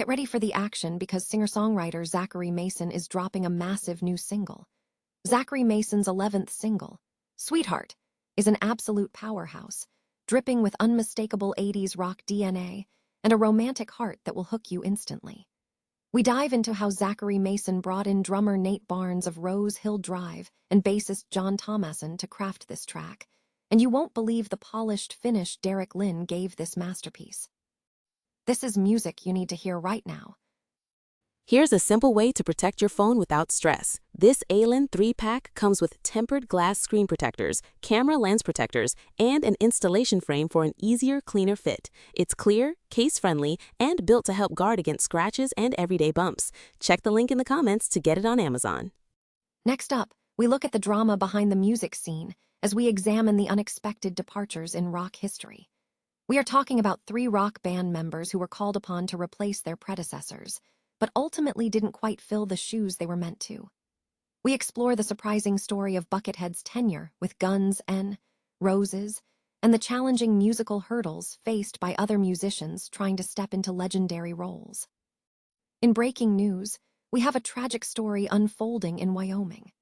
Get ready for the action because singer-songwriter Zachary Mason is dropping a massive new single. Zachary Mason's 11th single, Sweetheart, is an absolute powerhouse, dripping with unmistakable 80s rock DNA and a romantic heart that will hook you instantly. We dive into how Zachary Mason brought in drummer Nate Barnes of Rose Hill Drive and bassist John Thomason to craft this track, and you won't believe the polished finish Derek Lynn gave this masterpiece. This is music you need to hear right now. Here's a simple way to protect your phone without stress. This ALAN 3-pack comes with tempered glass screen protectors, camera lens protectors, and an installation frame for an easier, cleaner fit. It's clear, case-friendly, and built to help guard against scratches and everyday bumps. Check the link in the comments to get it on Amazon. Next up, we look at the drama behind the music scene as we examine the unexpected departures in rock history. We are talking about 3 rock band members who were called upon to replace their predecessors, but ultimately didn't quite fill the shoes they were meant to. We explore the surprising story of Buckethead's tenure with Guns N' Roses and the challenging musical hurdles faced by other musicians trying to step into legendary roles. In breaking news, we have a tragic story unfolding in Wyoming.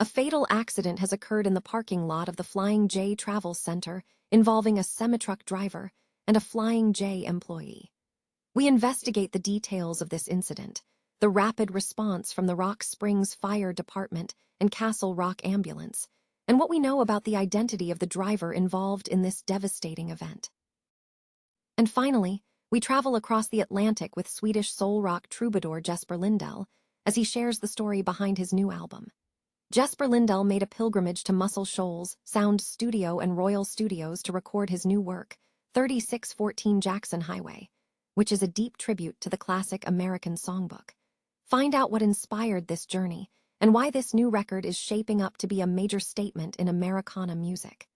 A fatal accident has occurred in the parking lot of the Flying J Travel Center involving a Semitruck driver and a Flying J employee. We investigate the details of this incident, the rapid response from the Rock Springs Fire Department and Castle Rock Ambulance, and what we know about the identity of the driver involved in this devastating event. And finally, we travel across the Atlantic with Swedish soul rock troubadour Jesper Lindell as he shares the story behind his new album. Jesper Lindell made a pilgrimage to Muscle Shoals Sound Studio and Royal Studios to record his new work, 3614 Jackson Highway, which is a deep tribute to the classic American songbook. Find out what inspired this journey and why this new record is shaping up to be a major statement in Americana music.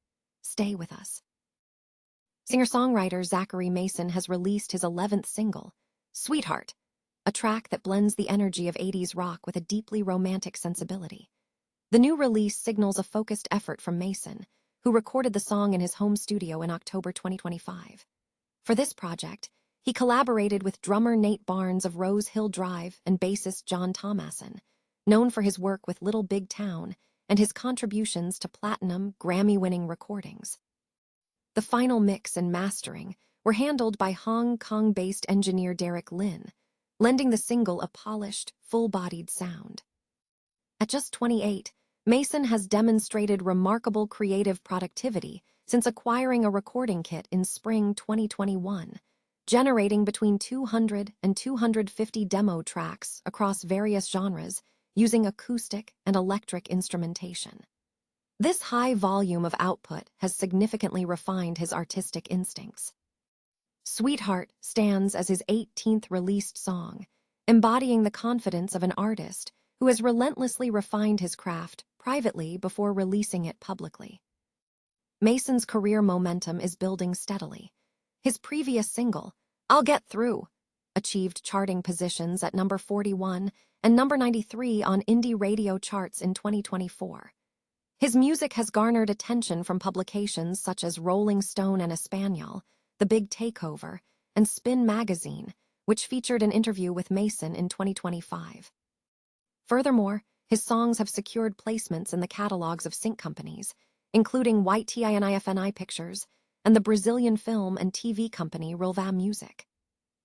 Stay with us. Singer-songwriter Zachary Mason has released his 11th single, Sweetheart, a track that blends the energy of 80s rock with a deeply romantic sensibility. The new release signals a focused effort from Mason, who recorded the song in his home studio in October 2025. For this project, he collaborated with drummer Nate Barnes of Rose Hill Drive and bassist John Thomason, known for his work with Little Big Town and his contributions to platinum, Grammy-winning recordings. The final mix and mastering were handled by Hong Kong-based engineer Derek Lynn, lending the single a polished, full-bodied sound. At just 28, Mason has demonstrated remarkable creative productivity since acquiring a recording kit in spring 2021, generating between 200 and 250 demo tracks across various genres using acoustic and electric instrumentation. This high volume of output has significantly refined his artistic instincts. Sweetheart stands as his 18th released song, embodying the confidence of an artist who has relentlessly refined his craft privately before releasing it publicly. Mason's career momentum is building steadily. His previous single, I'll Get Through, achieved charting positions at number 41 and number 93 on indie radio charts in 2024. His music has garnered attention from publications such as Rolling Stone and Espanol, The Big Takeover, and Spin Magazine, which featured an interview with Mason in 2025. Furthermore, his songs have secured placements in the catalogs of sync companies, including YTINIFNI Pictures and the Brazilian film and TV company Rilva Music.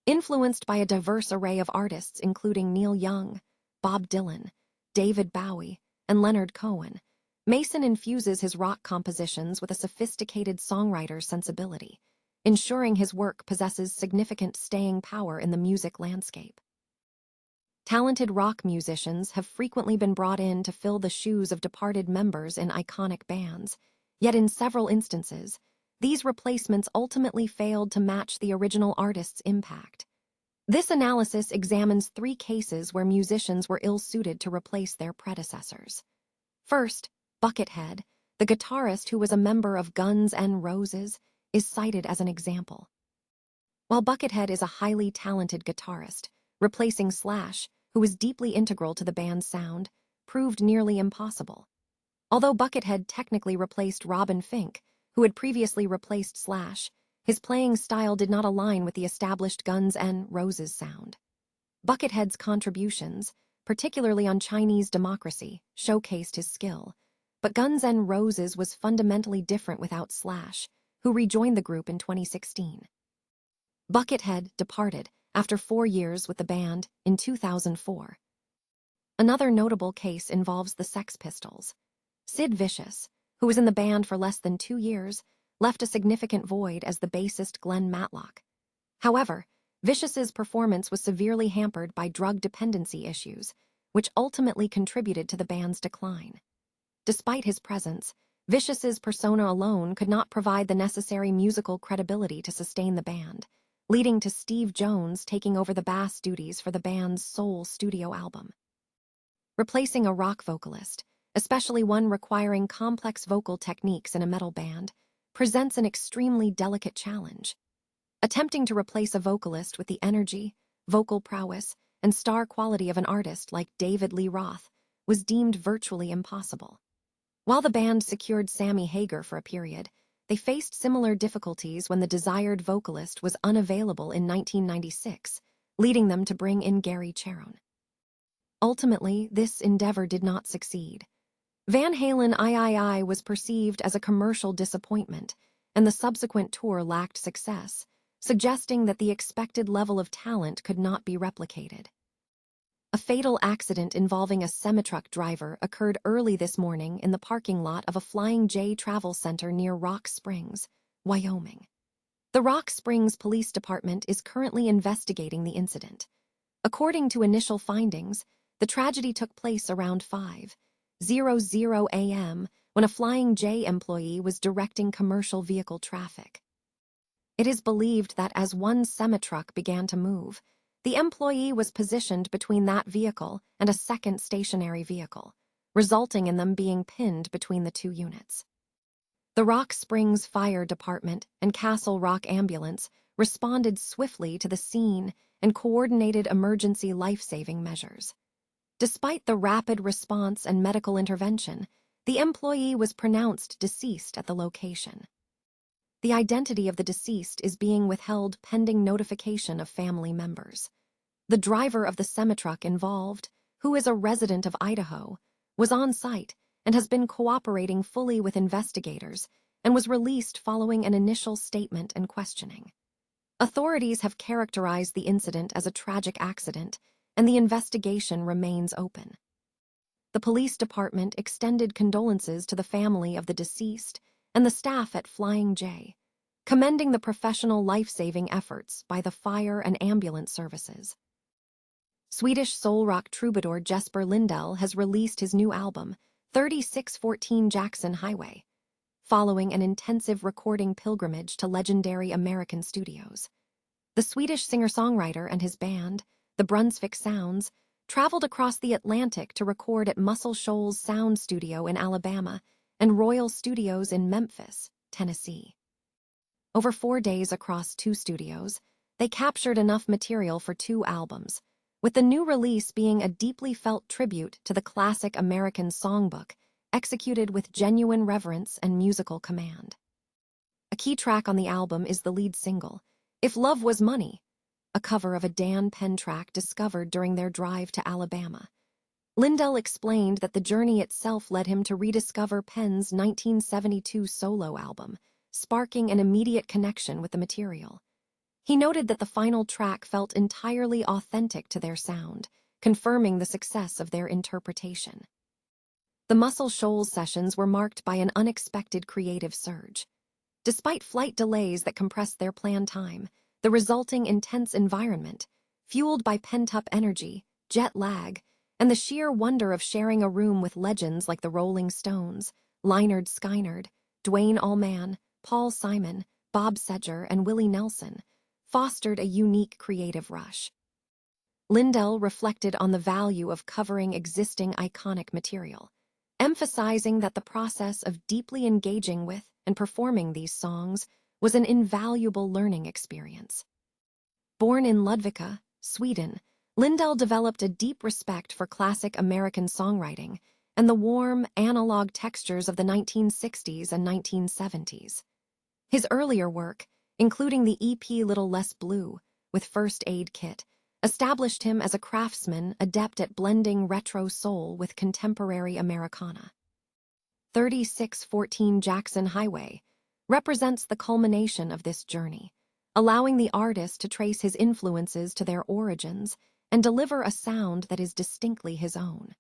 Influenced by a diverse array of artists including Neil Young, Bob Dylan, David Bowie, and Leonard Cohen, Mason infuses his rock compositions with a sophisticated songwriter's sensibility, ensuring his work possesses significant staying power in the music landscape. Talented rock musicians have frequently been brought in to fill the shoes of departed members in iconic bands, yet in several instances, these replacements ultimately failed to match the original artist's impact. This analysis examines 3 cases where musicians were ill-suited to replace their predecessors. First, Buckethead, the guitarist who was a member of Guns N' Roses, is cited as an example. While Buckethead is a highly talented guitarist, replacing Slash, who was deeply integral to the band's sound, proved nearly impossible. Although Buckethead technically replaced Robin Fink, who had previously replaced Slash, his playing style did not align with the established Guns N' Roses sound. Buckethead's contributions, particularly on Chinese democracy, showcased his skill, but Guns N' Roses was fundamentally different without Slash, who rejoined the group in 2016. Buckethead departed after 4 years with the band in 2004. Another notable case involves the Sex Pistols. Sid Vicious, who was in the band for less than 2 years, left a significant void as the bassist Glenn Matlock. However, Vicious's performance was severely hampered by drug dependency issues, which ultimately contributed to the band's decline. Despite his presence, Vicious's persona alone could not provide the necessary musical credibility to sustain the band, leading to Steve Jones taking over the bass duties for the band's sole studio album. Replacing a rock vocalist, especially one requiring complex vocal techniques in a metal band, presents an extremely delicate challenge. Attempting to replace a vocalist with the energy, vocal prowess, and star quality of an artist like David Lee Roth was deemed virtually impossible. While the band secured Sammy Hagar for a period, they faced similar difficulties when the desired vocalist was unavailable in 1996, leading them to bring in Gary Cherone. Ultimately, this endeavor did not succeed. Van Halen III was perceived as a commercial disappointment, and the subsequent tour lacked success, suggesting that the expected level of talent could not be replicated. A fatal accident involving a Semitruck driver occurred early this morning in the parking lot of a Flying J travel center near Rock Springs, Wyoming. The Rock Springs Police Department is currently investigating the incident. According to initial findings, the tragedy took place around 5:00 a.m. when a Flying J employee was directing commercial vehicle traffic. It is believed that as one Semitruck began to move, the employee was positioned between that vehicle and a second stationary vehicle, resulting in them being pinned between the two units. The Rock Springs Fire Department and Castle Rock Ambulance responded swiftly to the scene and coordinated emergency life-saving measures. Despite the rapid response and medical intervention, the employee was pronounced deceased at the location. The identity of the deceased is being withheld pending notification of family members. The driver of the Semitruck involved, who is a resident of Idaho, was on site and has been cooperating fully with investigators and was released following an initial statement and questioning. Authorities have characterized the incident as a tragic accident, and the investigation remains open. The police department extended condolences to the family of the deceased and the staff at Flying J, commending the professional life-saving efforts by the fire and ambulance services. Swedish soul rock troubadour Jesper Lindell has released his new album, 3614 Jackson Highway, following an intensive recording pilgrimage to legendary American studios. The Swedish singer-songwriter and his band, the Brunswick Sounds, traveled across the Atlantic to record at Muscle Shoals Sound Studio in Alabama and Royal Studios in Memphis, Tennessee. Over 4 days across 2 studios, they captured enough material for 2 albums, with the new release being a deeply felt tribute to the classic American songbook, executed with genuine reverence and musical command. A key track on the album is the lead single, If Love Was Money, a cover of a Dan Penn track discovered during their drive to Alabama. Lindell explained that the journey itself led him to rediscover Penn's 1972 solo album, sparking an immediate connection with the material. He noted that the final track felt entirely authentic to their sound, confirming the success of their interpretation. The Muscle Shoals sessions were marked by an unexpected creative surge. Despite flight delays that compressed their planned time, the resulting intense environment, fueled by pent-up energy, jet lag, and the sheer wonder of sharing a room with legends like the Rolling Stones, Lynyrd Skynyrd, Duane Allman, Paul Simon, Bob Seger, and Willie Nelson, fostered a unique creative rush. Lindell reflected on the value of covering existing iconic material, emphasizing that the process of deeply engaging with and performing these songs was an invaluable learning experience. Born in Ludvika, Sweden, Lindell developed a deep respect for classic American songwriting and the warm, analog textures of the 1960s and 1970s. His earlier work, including the EP Little Less Blue, with First Aid Kit, established him as a craftsman adept at blending retro soul with contemporary Americana. 3614 Jackson Highway represents the culmination of this journey, allowing the artist to trace his influences to their origins and deliver a sound that is distinctly his own.